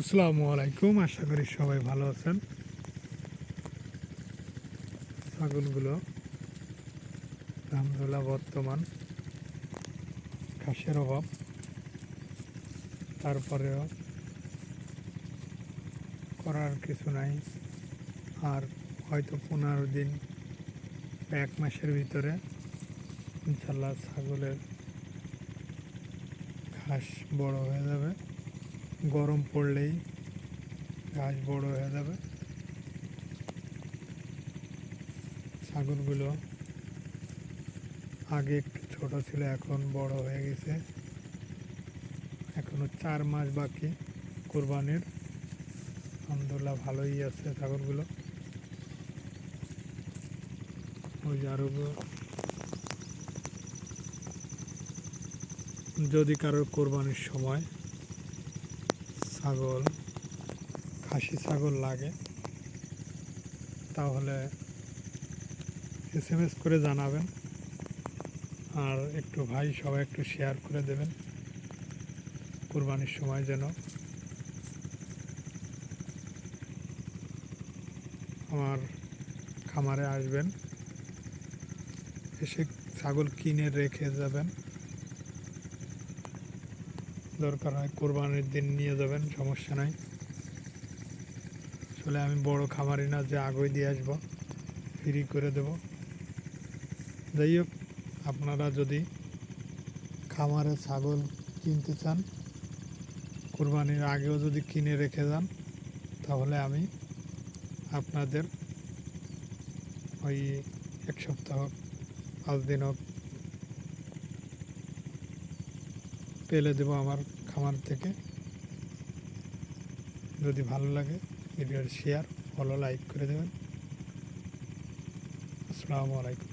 আসসালামু আলাইকুম। আশা করি সবাই ভালো আছেন। ছাগলগুলো আলহামদুলিল্লাহ বর্তমান ঘাসের অভাব, তারপরেও করার কিছু নাই। আর হয়তো 15 দিন 1 মাসের ভিতরে ইনশাল্লাহ ছাগলের ঘাস বড় হয়ে যাবে। গরম পড়লেই ঘাস বড় হয়ে যাবে। ছাগলগুলো আগে একটু ছোট ছিল, এখন বড় হয়ে গেছে। এখনো 4 মাস বাকি কোরবানির। আলহামদুলিল্লাহ ভালোই আছে ছাগলগুলো। ওই যে আরো যদি কারোর কোরবানির সময় ছাগল, খাসি ছাগল লাগে, তাহলে SMS করে জানাবেন। আর একটু ভাই সবাই একটু শেয়ার করে দেবেন, কোরবানির সময় যেন আমার খামারে আসবেন, এসে ছাগল কিনে রেখে যাবেন। দরকার হয় কোরবানির দিন নিয়ে যাবেন, সমস্যা নাই। আসলে আমি বড় খামারি না যে আগই দিয়ে আসবো, ফ্রি করে দেব। যাই হোক, আপনারা যদি খামারে ছাগল কিনতে চান, কোরবানির আগেও যদি কিনে রেখে যান, তাহলে আমি আপনাদের ওই 1 সপ্তাহ 5 দিন হোক পেলে দেবো আমার খামার থেকে। যদি ভালো লাগে ভিডিওর শেয়ার, ফলো, লাইক করে দেবেন। আসসালামু আলাইকুম।